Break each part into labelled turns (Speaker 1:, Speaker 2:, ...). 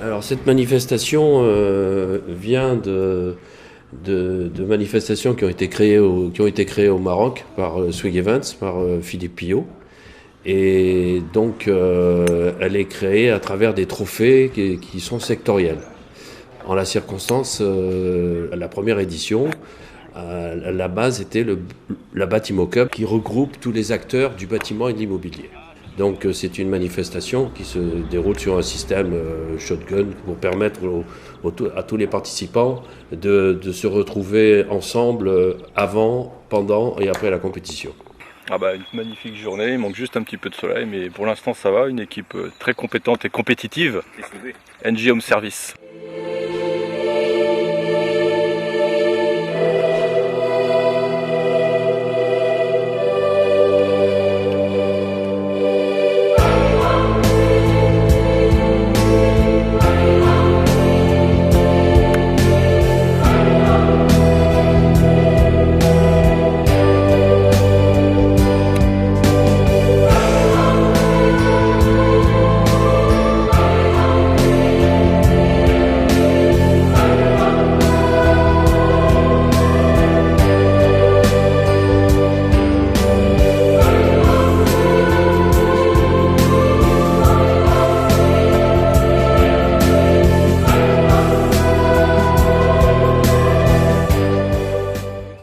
Speaker 1: Alors cette manifestation vient de manifestations qui ont été créées au Maroc par Swig Events, par Philippe Pillot. Et donc elle est créée à travers des trophées qui sont sectoriels. En la circonstance, la première édition, la base était la Bâtimo Cup qui regroupe tous les acteurs du bâtiment et de l'immobilier. Donc c'est une manifestation qui se déroule sur un système shotgun pour permettre à tous les participants de se retrouver ensemble avant, pendant et après la compétition.
Speaker 2: Ah bah, une magnifique journée, il manque juste un petit peu de soleil, mais pour l'instant ça va, une équipe très compétente et compétitive. NJ Home Service.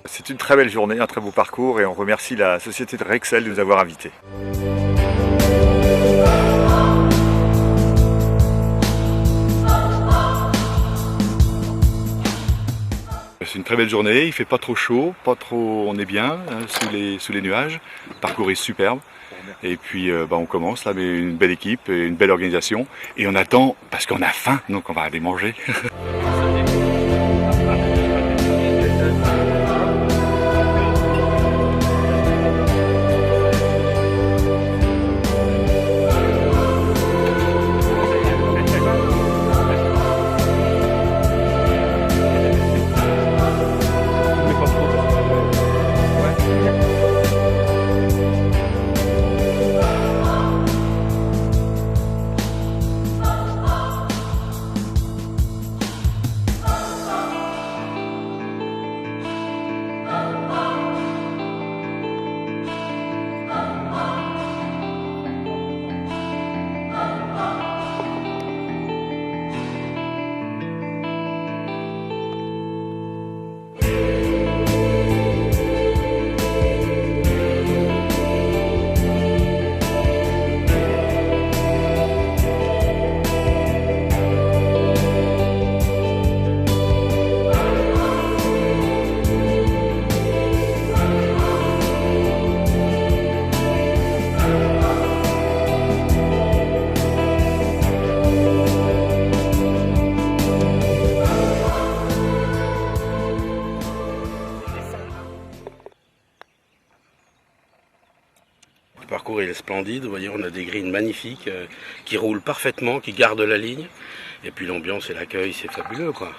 Speaker 2: C'est une très belle journée, un très beau parcours et on remercie la société de Rexel de nous avoir invités. C'est une très belle journée, il fait pas trop chaud, pas trop, on est bien sous les nuages, le parcours est superbe. Et puis on commence là, mais une belle équipe, et une belle organisation et on attend parce qu'on a faim, donc on va aller manger.
Speaker 3: Le parcours il est splendide, vous voyez, on a des grilles magnifiques qui roulent parfaitement, qui gardent la ligne. Et puis l'ambiance et l'accueil, c'est fabuleux, quoi.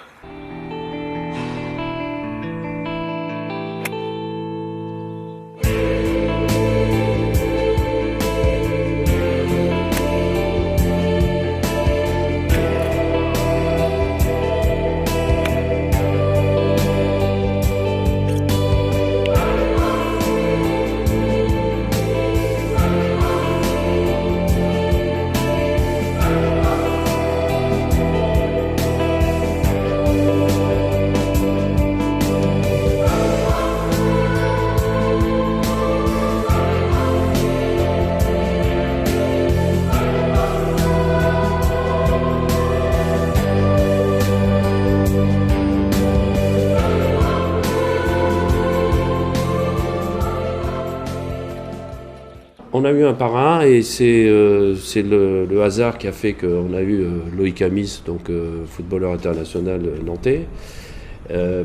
Speaker 1: On a eu un parrain et c'est le hasard qui a fait qu'on a eu Loïc Amis, donc footballeur international nantais,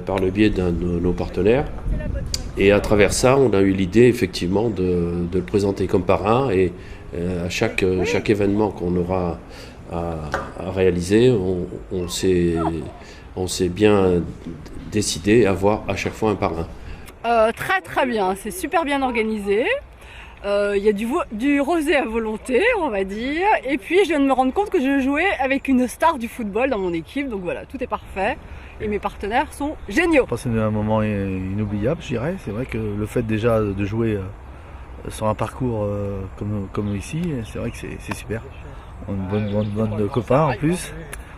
Speaker 1: par le biais d'un de nos partenaires. Et à travers ça, on a eu l'idée effectivement de le présenter comme parrain et à chaque événement qu'on aura à réaliser, on s'est on s'est bien décidé à avoir à chaque fois un parrain.
Speaker 4: Très très bien, c'est super bien organisé. Il y a du rosé à volonté, on va dire. Et puis je viens de me rendre compte que je jouais avec une star du football dans mon équipe. Donc voilà, tout est parfait. Et mes partenaires sont géniaux.
Speaker 5: C'est un moment inoubliable, je dirais. C'est vrai que le fait déjà de jouer sur un parcours comme ici, c'est vrai que c'est super. On a une bonne copain en plus.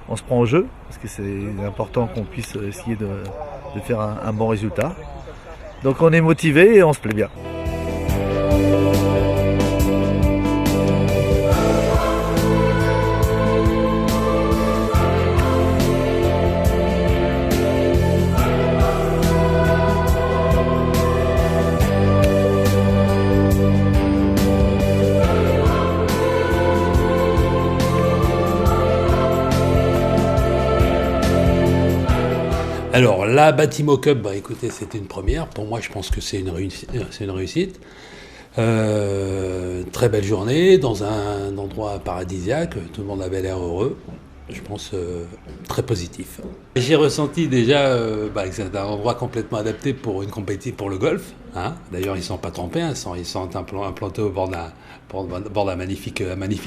Speaker 5: On se prend au jeu, parce que c'est important qu'on puisse essayer de faire un bon résultat. Donc on est motivé et on se plaît bien.
Speaker 6: Alors, la Batimo Cup, bah, écoutez, c'était une première. Pour moi, je pense que c'est une réussite. Très belle journée, dans un endroit paradisiaque. Tout le monde avait l'air heureux. Je pense très positif. J'ai ressenti déjà que c'est un endroit complètement adapté pour une compétition pour le golf. Hein. D'ailleurs, ils ne sont pas trompés. Ils sont implantés au bord d'un magnifique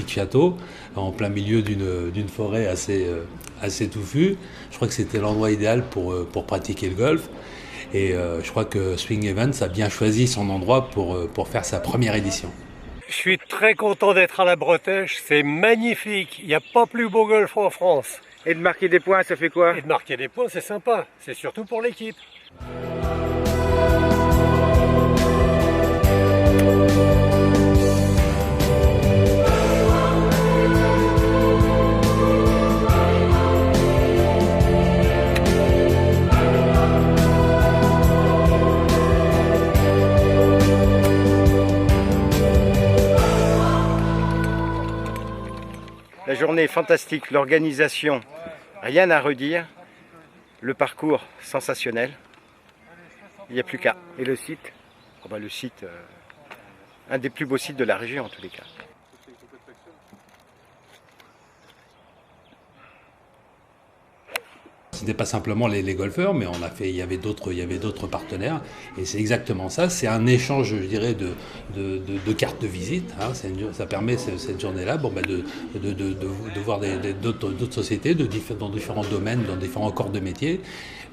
Speaker 6: château, en plein milieu d'une forêt assez touffue. Je crois que c'était l'endroit idéal pour pratiquer le golf. Et je crois que Swing Events a bien choisi son endroit pour faire sa première édition.
Speaker 7: Je suis très content d'être à la Bretèche, c'est magnifique, il n'y a pas plus beau golf en France.
Speaker 8: Et de marquer des points, ça fait quoi?
Speaker 7: Et de marquer des points, c'est sympa, c'est surtout pour l'équipe.
Speaker 8: La journée est fantastique, l'organisation, rien à redire. Le parcours, sensationnel. Il n'y a plus qu'à. Et le site? Le site, un des plus beaux sites de la région en tous les cas.
Speaker 6: Ce n'était pas simplement les golfeurs, mais il y avait d'autres partenaires. Et c'est exactement ça. C'est un échange, je dirais, de cartes de visite. Hein. Ça permet cette journée-là de voir d'autres sociétés dans différents domaines, dans différents corps de métier,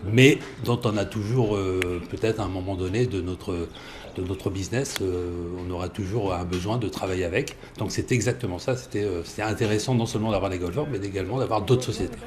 Speaker 6: mais dont on a toujours, peut-être à un moment donné de notre business, on aura toujours un besoin de travailler avec. Donc c'est exactement ça. C'était intéressant non seulement d'avoir les golfeurs, mais également d'avoir d'autres sociétés.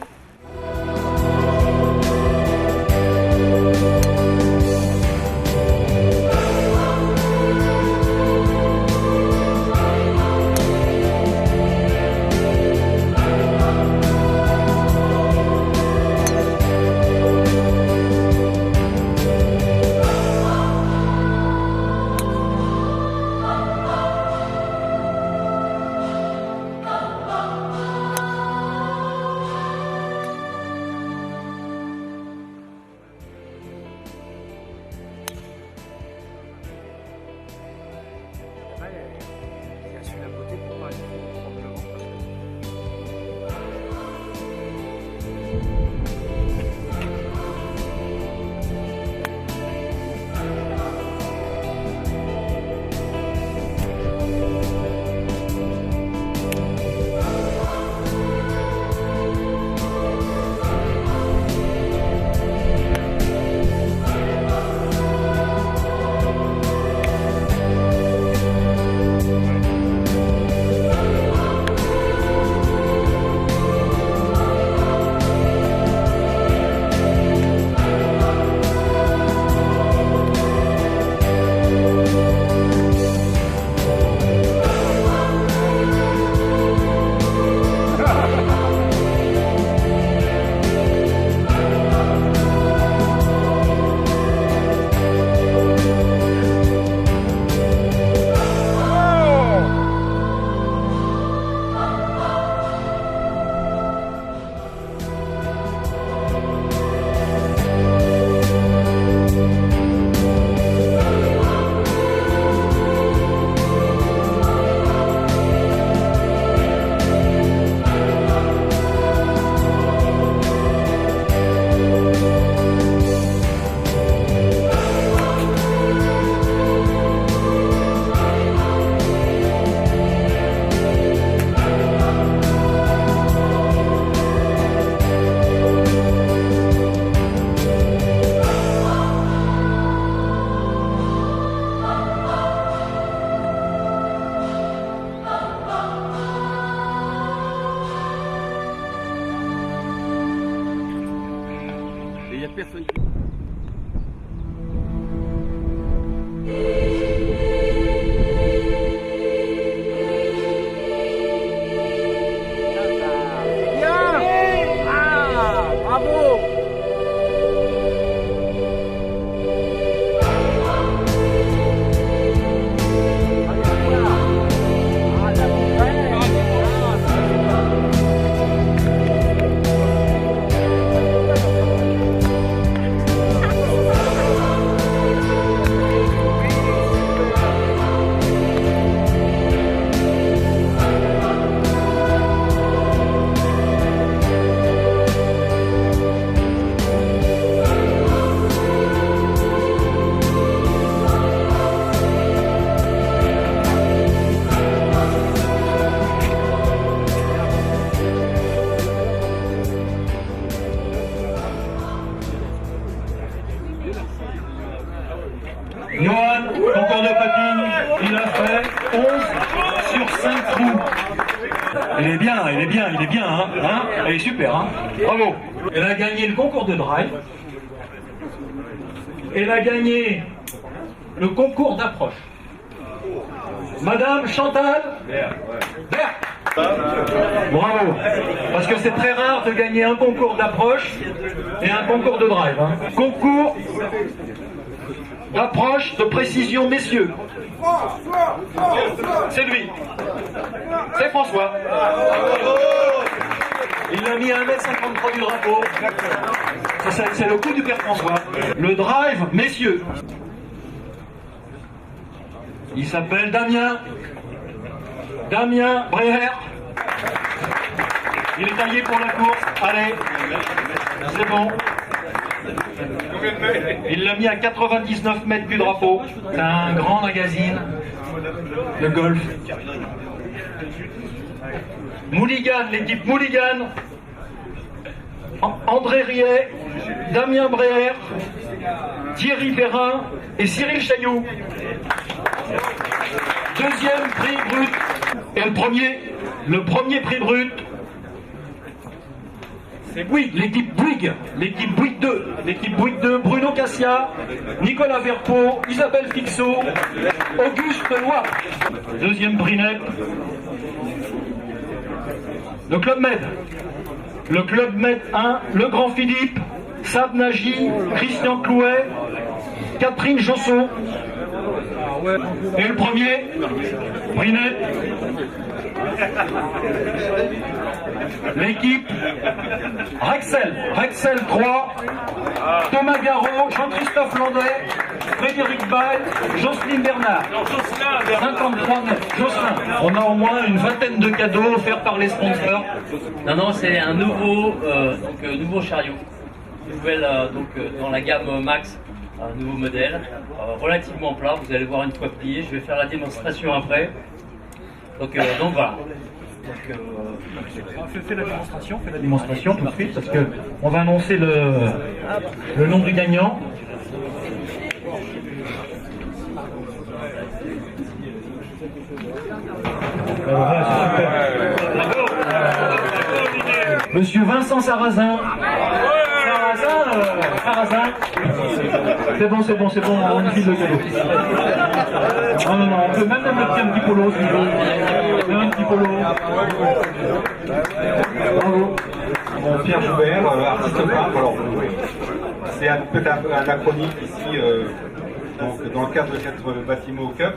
Speaker 9: Johan, concours de putting, il a fait 11 sur 5 trous. Il est bien, hein, elle est super, hein. Bravo. Elle a gagné le concours de drive. Elle a gagné le concours d'approche. Madame Chantal Berthe. Bravo. Parce que c'est très rare de gagner un concours d'approche et un concours de drive. Hein. Concours d'approche de précision, messieurs. C'est lui. C'est François. Il a mis 1m53 du drapeau. C'est le coup du père François. Le drive, messieurs. Il s'appelle Damien. Damien Breher. Il est taillé pour la course. Allez. C'est bon. Il l'a mis à 99 mètres du drapeau. C'est un grand magazine de golf. Mouligan, l'équipe Mouligan. André Riet, Damien Breher, Thierry Perrin et Cyril Chailloux. Deuxième prix brut. Et le premier prix brut, c'est Bouygues, l'équipe Bouygues 2. L'équipe Bouygues 2, Bruno Cassia, Nicolas Verpeau, Isabelle Fixot, Auguste Loire. Deuxième prix net, le Club Med. Le Club Med 1, le Grand Philippe, Sab Nagy, Christian Clouet, Catherine Josso. Et le premier, prix net, l'équipe Rexel 3, Thomas Garot, Jean-Christophe Landais, Frédéric Bail, Jocelyne Bernard. 53 mètres. Jocelyn. On a au moins une vingtaine de cadeaux offerts par les sponsors.
Speaker 10: Non, c'est un nouveau chariot. Nouvelle dans la gamme Max, un nouveau modèle, relativement plat. Vous allez voir une fois plié. Je vais faire la démonstration après. Donc voilà.
Speaker 9: Fais la démonstration tout de suite parce que on va annoncer le nom du gagnant. Monsieur Vincent Sarrazin. Sarrazin. C'est bon, on utilise le cadeau. Non, on peut même mettre un petit polo si vous voulez. Même un petit polo. Bravo.
Speaker 11: Bon, Pierre Joubert, artiste peintre. Alors, c'est peut-être un acronyme ici, donc, dans le cadre de cette Bassimo Cup.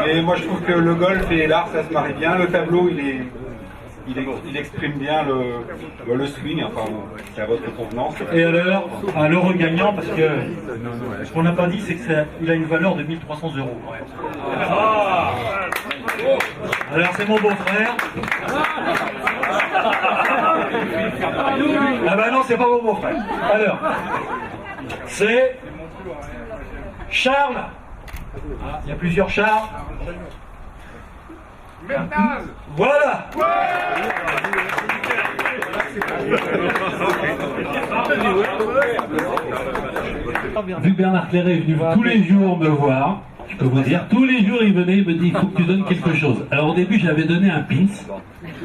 Speaker 11: Mais moi je trouve que le golf et l'art ça se marie bien. Le tableau il exprime bien le swing, enfin c'est à votre convenance.
Speaker 9: Et alors, à l'euro gagnant, parce que ce qu'on n'a pas dit, c'est qu'il a une valeur de 1 300 €. Alors c'est mon beau-frère. Ah bah non, c'est pas mon beau-frère. Alors, c'est Charles. Il y a plusieurs Charles. Voilà. Vu que Bernard Clairet est venu tous les jours me voir, je peux vous dire, tous les jours il venait, il me dit il faut que tu donnes quelque chose. Alors au début j'avais donné un pins,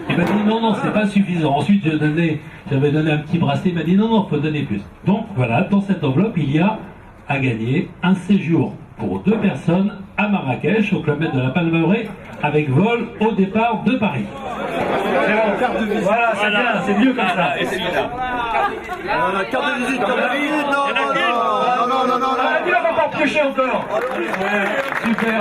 Speaker 9: il m'a dit non c'est pas suffisant. Ensuite j'avais donné un petit bracelet, il m'a dit non faut donner plus. Donc voilà, dans cette enveloppe il y a à gagner un séjour pour 2 personnes à Marrakech, au Club Med de la Palmeraie, avec vol au départ de Paris.
Speaker 12: Voilà, c'est bien, c'est mieux comme ça.
Speaker 13: Carte de visite, non,
Speaker 12: Il va pas piocher encore.
Speaker 9: Super.